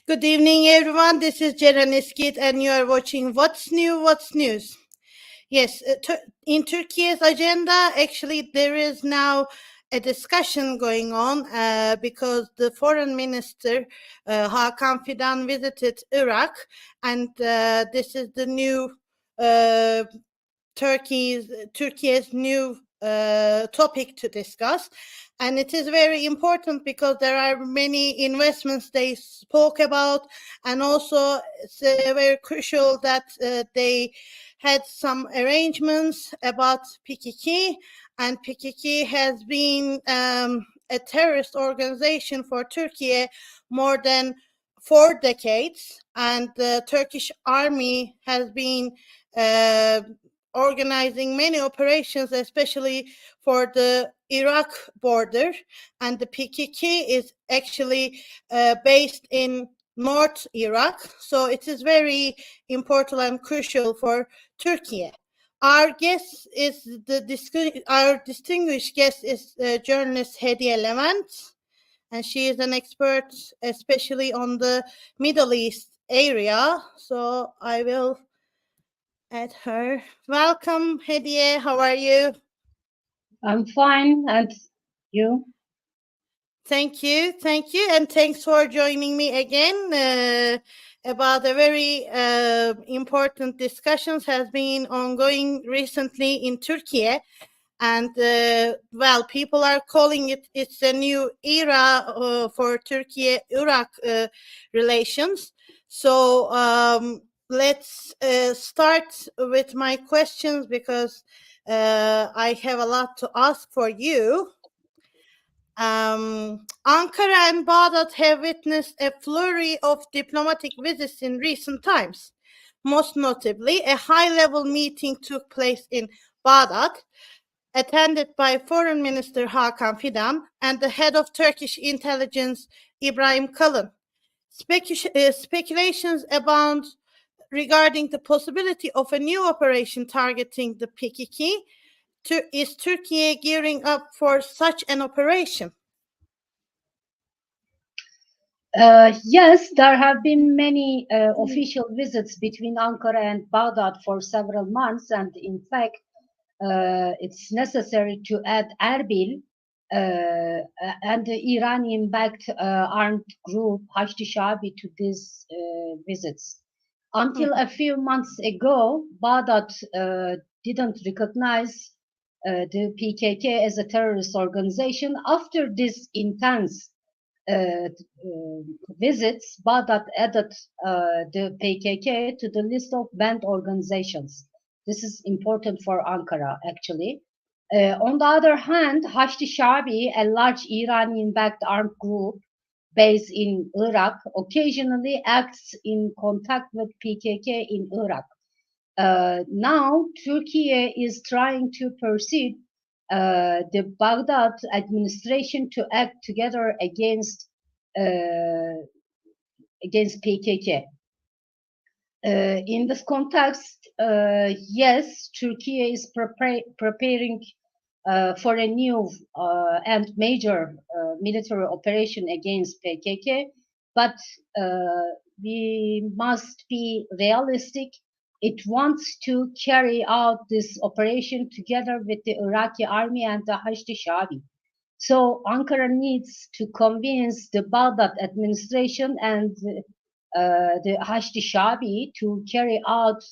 Good evening, everyone. This is Ceren İskit, and you are watching What's New, What's News. Yes, in Turkey's agenda, actually, there is now a discussion going on because the foreign minister, Hakan Fidan, visited Iraq, and this is the new Turkey's new topic to discuss. And it is very important because there are many investments they spoke about, and also it's very crucial that they had some arrangements about PKK, and PKK has been a terrorist organization for Turkey more than 4 decades, and the Turkish army has been organizing many operations, especially for the Iraq border, and the PKK is actually based in North Iraq, so it is very important and crucial for Turkey. Our guest is our distinguished guest is journalist Hediye Levent, and she is an expert, especially on the Middle East area. So I will add her. Welcome, Hediye. How are you? I'm fine, and you? Thank you, and thanks for joining me again. About a very important discussions has been ongoing recently in Turkey, and well, people are calling it's a new era for Turkey-Iraq relations. So let's start with my questions because I have a lot to ask for you. Ankara and Baghdad have witnessed a flurry of diplomatic visits in recent times. Most notably, a high-level meeting took place in Baghdad, attended by Foreign Minister Hakan Fidan and the head of Turkish intelligence, Ibrahim Kalın. Speculations abound regarding the possibility of a new operation targeting the PKK. Is Turkey gearing up for such an operation? Yes, there have been many official visits between Ankara and Baghdad for several months, and in fact, it's necessary to add Erbil and the Iranian-backed armed group Hashd Shaabi to these visits. Until a few months ago, Baghdad didn't recognize the PKK as a terrorist organization. After this intense visits, Baghdad added the PKK to the list of banned organizations. This is important for Ankara, actually. On the other hand, Hashd Shaabi, a large Iranian-backed armed group based in Iraq, occasionally acts in contact with PKK in Iraq. Now, Turkey is trying to persuade the Baghdad administration to act together against PKK. In this context, yes, Turkey is preparing for a new and major military operation against PKK, but we must be realistic. It wants to carry out this operation together with the Iraqi army and the Hashd Shaabi. So Ankara needs to convince the Baghdad administration and the Hashd Shaabi to carry out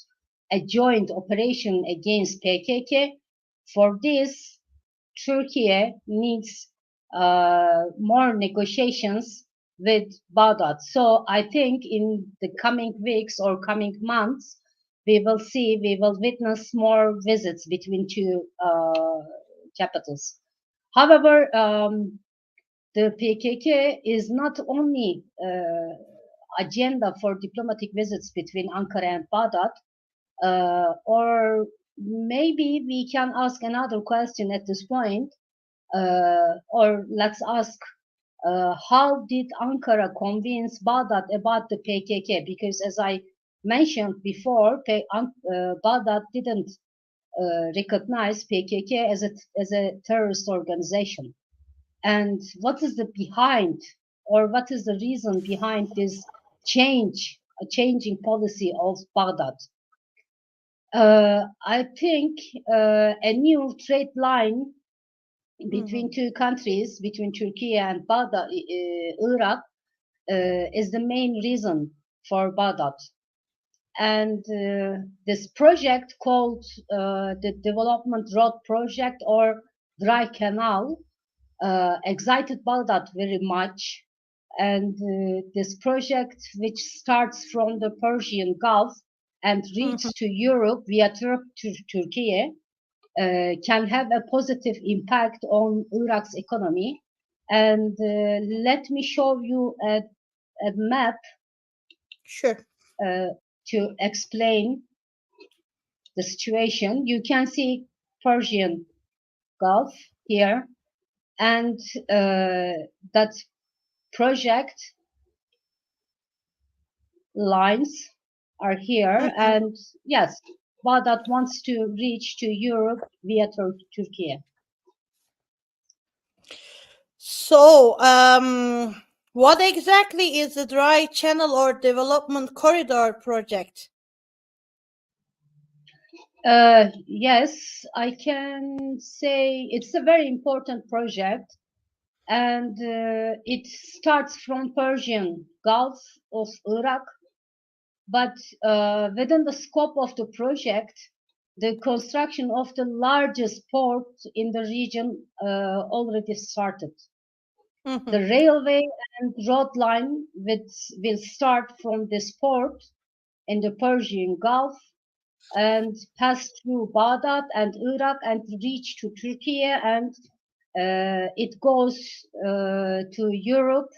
a joint operation against PKK. For this, Turkey needs more negotiations with Baghdad. So I think in the coming weeks or coming months, we will witness more visits between two capitals. However, the PKK is not only agenda for diplomatic visits between Ankara and Baghdad, or maybe we can ask another question at this point, or let's ask how did Ankara convince Baghdad about the PKK? Because as I mentioned before, Baghdad didn't recognize PKK as a terrorist organization. And what is the reason behind this changing policy of Baghdad. I think a new trade line between two countries, between Turkey and Baghdad, Iraq, is the main reason for Baghdad. And this project called the Development Road Project or Dry Canal excited Baghdad very much. And this project, which starts from the Persian Gulf and reaches to Europe via Turkey, can have a positive impact on Iraq's economy. And let me show you a map. Sure. To explain the situation. You can see Persian Gulf here, and that project lines are here. And yes, Baghdad wants to reach to Europe via Turkey. So, what exactly is the Dry Channel or Development Corridor project? Yes, I can say it's a very important project, and it starts from Persian Gulf of Iraq. But within the scope of the project, the construction of the largest port in the region already started. The railway and road line will start from this port in the Persian Gulf and pass through Baghdad and Iraq and reach to Turkey, and it goes to Europe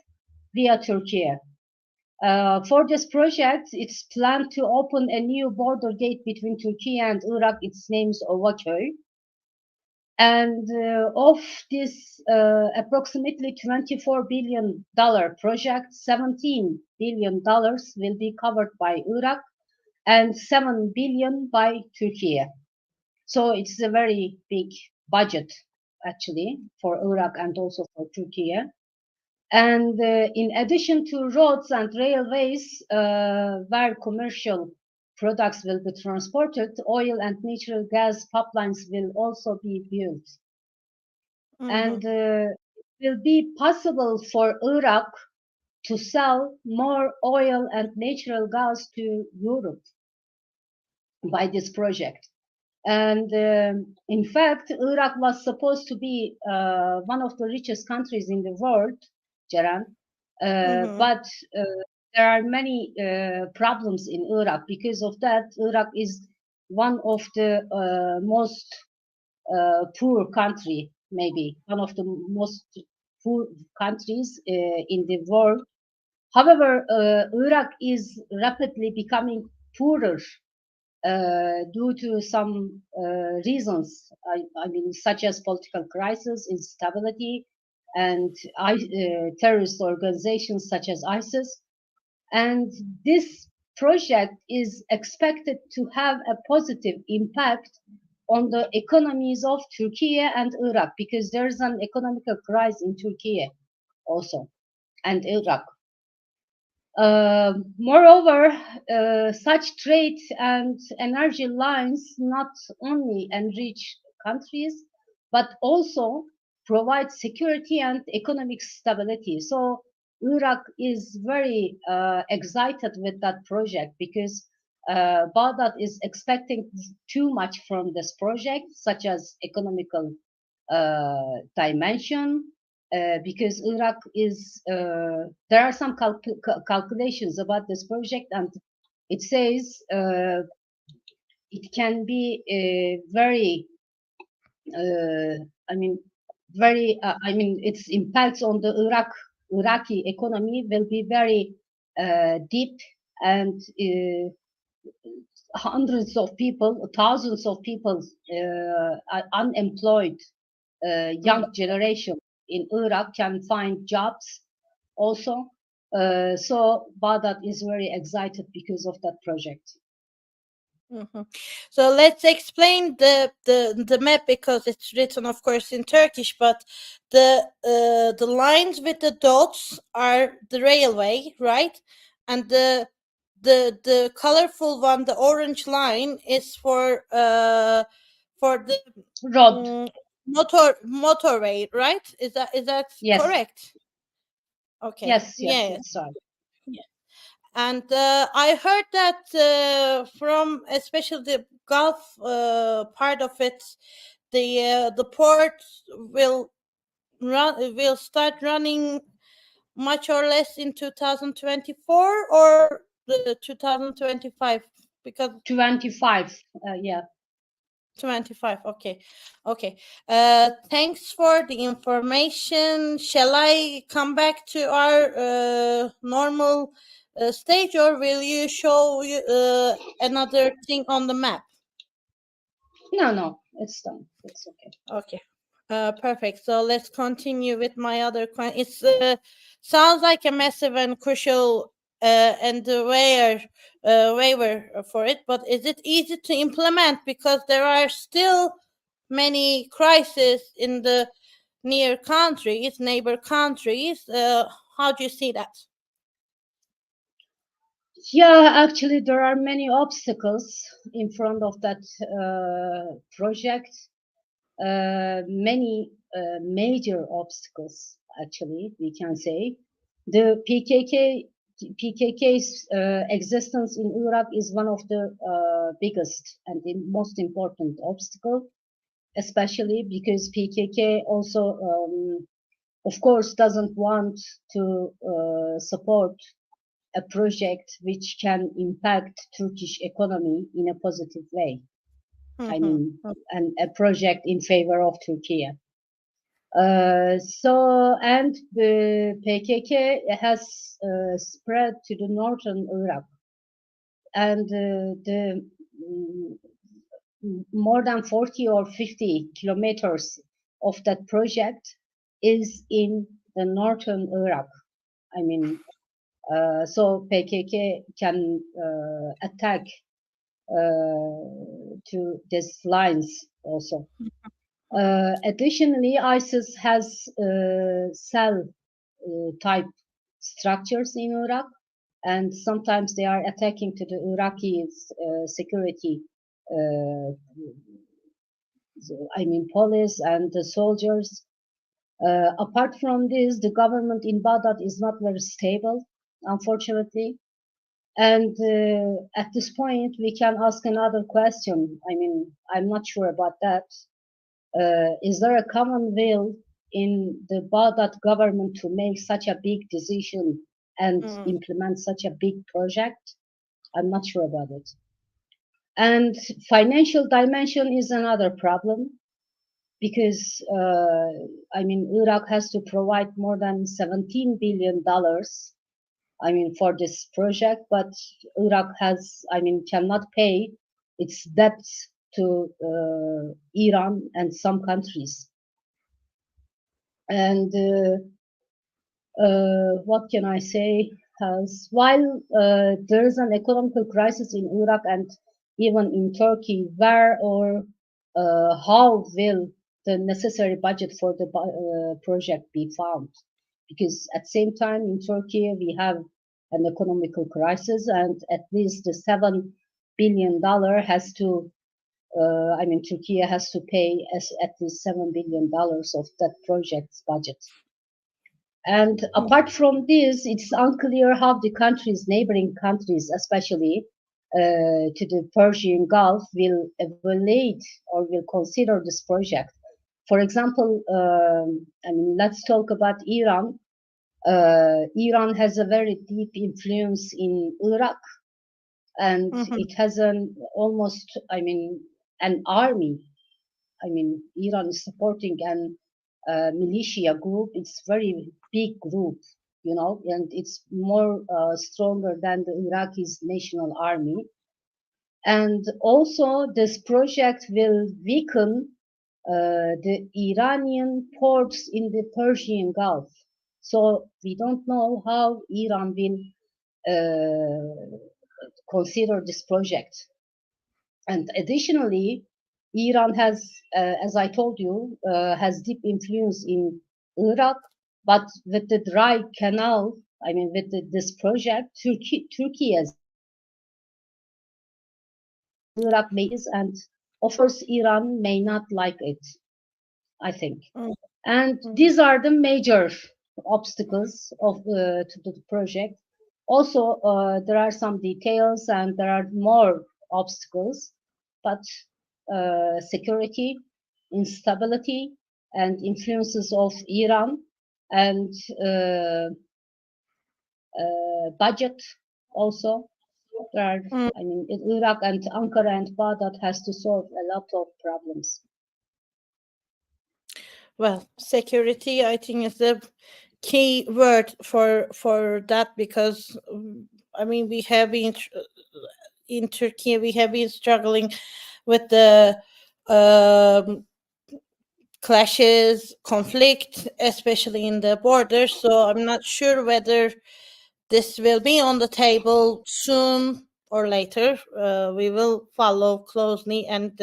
via Turkey. For this project, it's planned to open a new border gate between Turkey and Iraq. Its name is Ovaköy. And of this approximately $24 billion project, $17 billion will be covered by Iraq and $7 billion by Turkey. So it's a very big budget, actually, for Iraq and also for Turkey. And in addition to roads and railways, where commercial products will be transported, oil and natural gas pipelines will also be built. And it will be possible for Iraq to sell more oil and natural gas to Europe by this project. And in fact, Iraq was supposed to be one of the richest countries in the world, Ceren, but there are many problems in Iraq. Because of that, Iraq is one of the most poor country, maybe one of the most poor countries in the world. However, Iraq is rapidly becoming poorer due to some reasons, I mean, such as political crisis, instability, and terrorist organizations such as ISIS. And this project is expected to have a positive impact on the economies of Turkey and Iraq, because there's an economic crisis in Turkey also and Iraq. Moreover, such trade and energy lines not only enrich countries, but also provide security and economic stability. So Iraq is very excited with that project, because Baghdad is expecting too much from this project, such as economical dimension, because Iraq is, there are some calculations about this project, and it says it can be very, its impacts on the Iraqi economy will be very deep, and hundreds of people, thousands of people are unemployed. Young generation in Iraq can find jobs also. So Baghdad is very excited because of that project. So let's explain the map, because it's written, of course, in Turkish, but the lines with the dots are the railway, right? and the colorful one, the orange line, is for the Road. motorway, right? Is that Yes. correct? Okay. Yes. Yeah. That's right. And I heard that from especially the Gulf part of it, the port will start running much or less in 2024 or the 2025, because 25. Yeah. 25. Okay. Thanks for the information. Shall I come back to our normal stage, or will you show another thing on the map? No, it's done. It's okay. Okay. Perfect. So let's continue with my other question. It sounds like a massive and crucial and waiver for it, but is it easy to implement? Because there are still many crises in the neighbor countries. How do you see that? Yeah, actually, there are many obstacles in front of that project. Many major obstacles, actually, we can say. The PKK's existence in Iraq is one of the biggest and the most important obstacle, especially because PKK also, of course, doesn't want to support a project which can impact Turkish economy in a positive way. I mean, and a project in favor of Turkey. And the PKK has spread to the northern Iraq, and the more than 40 or 50 kilometers of that project is in the northern Iraq. I mean, so PKK can attack to these lines also. Additionally, ISIS has cell type structures in Iraq, and sometimes they are attacking to the Iraqi security, police and the soldiers. Apart from this, the government in Baghdad is not very stable, unfortunately. And at this point, we can ask another question. I mean, I'm not sure about that. Is there a common will in the Baghdad government to make such a big decision and implement such a big project? I'm not sure about it. And financial dimension is another problem because, Iraq has to provide more than $17 billion, for this project, but Iraq cannot pay its debts to Iran and some countries. And what can I say? While there is an economical crisis in Iraq and even in Turkey, where or how will the necessary budget for the project be found? Because at the same time in Turkey we have an economical crisis, and at least the $7 billion has to Turkey has to pay at least $7 billion of that project's budget. And apart from this, it's unclear how the neighboring countries, especially to the Persian Gulf, will evaluate or will consider this project. For example, let's talk about Iran. Iran has a very deep influence in Iraq, and it has an army. Iran is supporting an militia group. It's very big group, and it's more stronger than the Iraqi's national army. And also, this project will weaken the Iranian ports in the Persian Gulf. So we don't know how Iran will consider this project. And additionally, Iran has, as I told you, has deep influence in Iraq, but with the dry canal I mean, with this project, Turkey as Iraq base, and of course, Iran may not like it, I think. And these are the major obstacles of to the project. Also, there are some details and there are more obstacles, but security, instability, and influences of Iran, and budget also. There are, I mean, Iraq and Ankara and Baghdad has to solve a lot of problems. Well, security, I think, is the key word for that, because I mean, we have been in Turkey, we have been struggling with the clashes, conflict, especially in the borders. So I'm not sure whether this will be on the table soon or later. We will follow closely and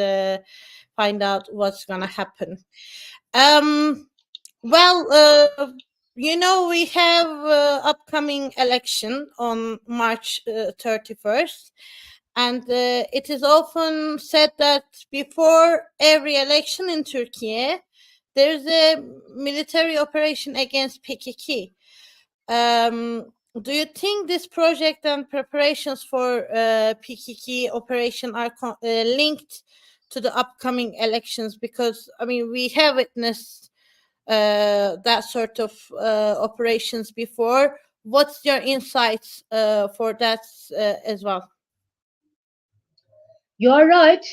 find out what's gonna happen. Well, we have upcoming election on March 31st, and it is often said that before every election in Turkey, there's a military operation against PKK. Do you think this project and preparations for PKK operation are linked to the upcoming elections? Because, I mean, we have witnessed that sort of operations before. What's your insights for that as well? You are right.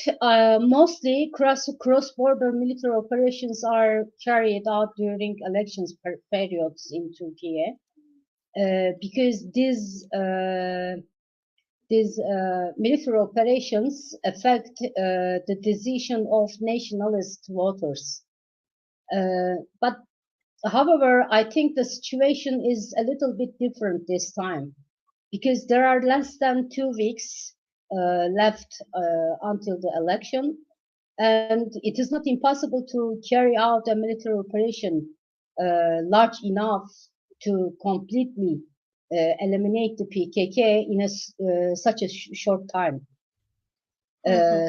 Mostly cross-border military operations are carried out during elections periods in Turkey, because these military operations affect the decision of nationalist voters. But however, I think the situation is a little bit different this time, because there are less than 2 weeks left until the election, and it is not impossible to carry out a military operation large enough to completely eliminate the PKK in such a short time.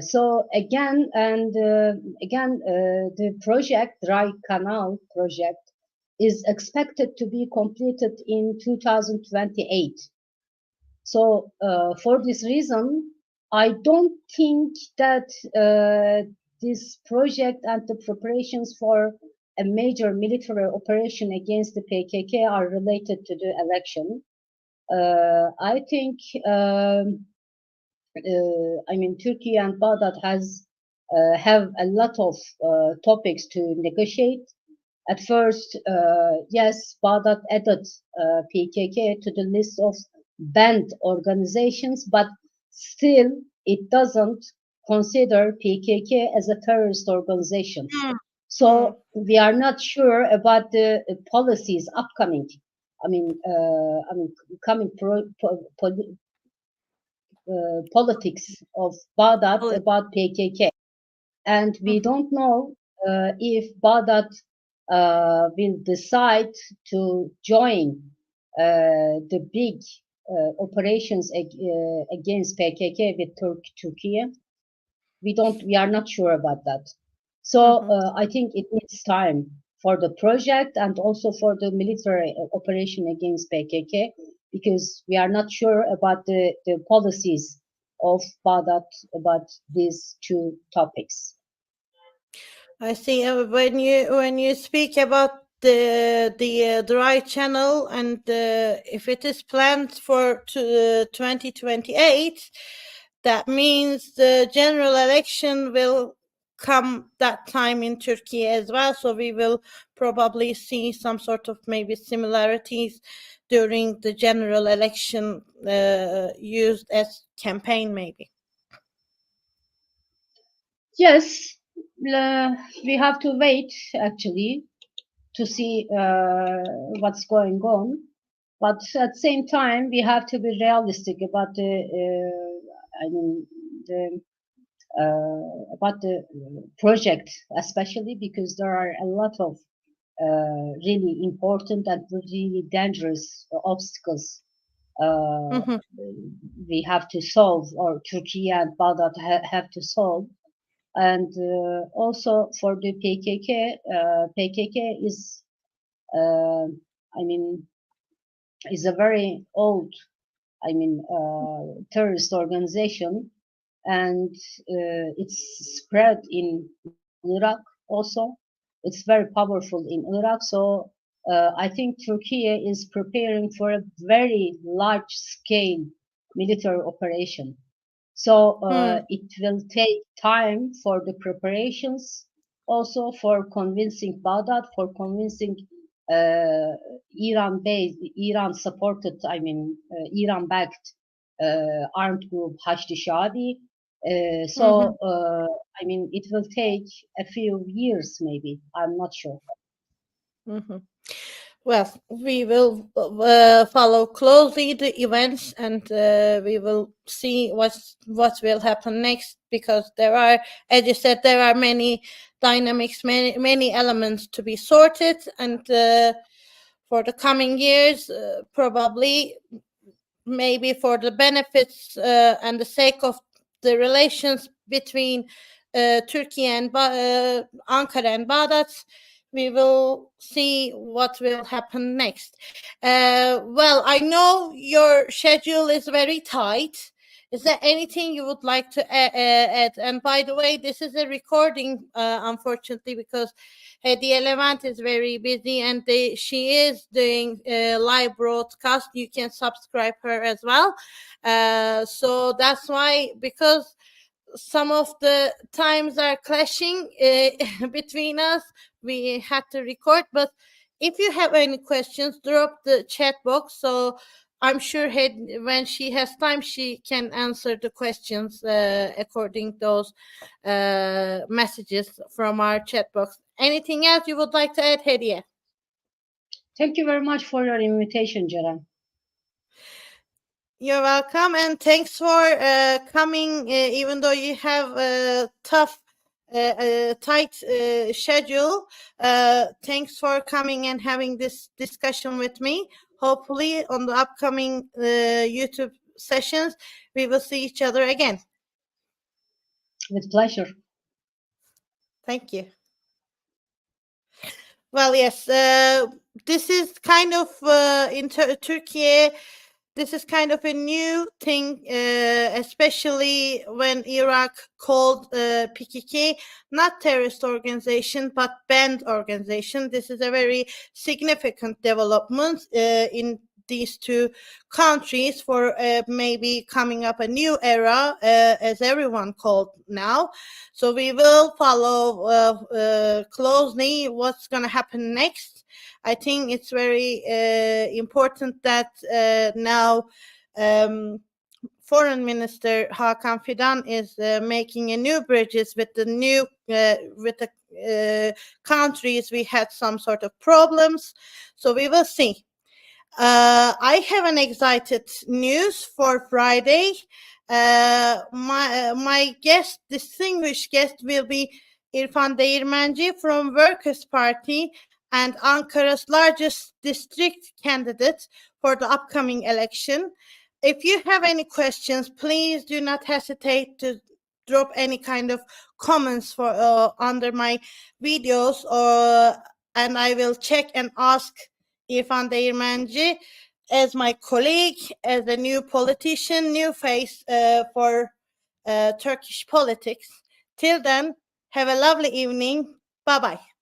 So again, the project, Dry Canal project, is expected to be completed in 2028. So for this reason, I don't think that this project and the preparations for a major military operation against the PKK are related to the election. I think, I mean, Turkey and Baghdad have a lot of topics to negotiate. At first, yes, Baghdad added PKK to the list of banned organizations, but still it doesn't consider PKK as a terrorist organization. So we are not sure about the policies upcoming. Coming politics of Baghdad about PKK, and we don't know if Baghdad will decide to join the big operations against PKK with Turkey. We are not sure about that. So I think it needs time for the project and also for the military operation against PKK, because we are not sure about the policies of Baghdad about these two topics. I see. When you speak about the dry channel, and if it is planned for 2028, that means the general election will come that time in Turkey as well. So we will probably see some sort of maybe similarities during the general election used as campaign, maybe. Yes, we have to wait actually to see what's going on. But at the same time, we have to be realistic about about the project, especially because there are a lot of really important and really dangerous obstacles we have to solve, or Turkey and Baghdad have to solve. And also for the PKK, PKK is, is a very old, terrorist organization, and it's spread in Iraq also. It's very powerful in Iraq. So I think Turkey is preparing for a very large scale military operation. So it will take time for the preparations, also for convincing Baghdad, for convincing Iran-based, Iran-supported, Iran-backed armed group Hashd Shaabi. It will take a few years, maybe. I'm not sure. Well, we will follow closely the events, and we will see what will happen next, because there are, as you said, there are many dynamics, many elements to be sorted, and for the coming years, probably, maybe for the benefits and the sake of the relations between Turkey and Ankara and Baghdad, we will see what will happen next. Well, I know your schedule is very tight. Is there anything you would like to add? And by the way, this is a recording, unfortunately, because Hediye Levent is very busy, and she is doing live broadcast. You can subscribe her as well. So that's why, because some of the times are clashing between us, we had to record. But if you have any questions, drop the chat box, so I'm sure when she has time, she can answer the questions according to those messages from our chat box. Anything else you would like to add, Hediye? Thank you very much for your invitation, Ceren. You're welcome, and thanks for coming, even though you have a tough, tight schedule. Thanks for coming and having this discussion with me. Hopefully, on the upcoming YouTube sessions, we will see each other again. With pleasure. Thank you. Well, yes, this is kind of in Turkey. This is kind of a new thing, especially when Iraq called PKK not terrorist organization but banned organization. This is a very significant development in these two countries for maybe coming up a new era, as everyone called now. So we will follow closely what's going to happen next. I think it's very important that now Foreign Minister Hakan Fidan is making a new bridges with the new with the countries we had some sort of problems. So we will see. I have an excited news for Friday. My guest, distinguished guest, will be İrfan Değirmenci from Workers' Party and Ankara's largest district candidate for the upcoming election. If you have any questions, please do not hesitate to drop any kind of comments for under my videos, and I will check and ask İrfan Değirmenci as my colleague, as a new politician, new face for Turkish politics. Till then, have a lovely evening. Bye-bye.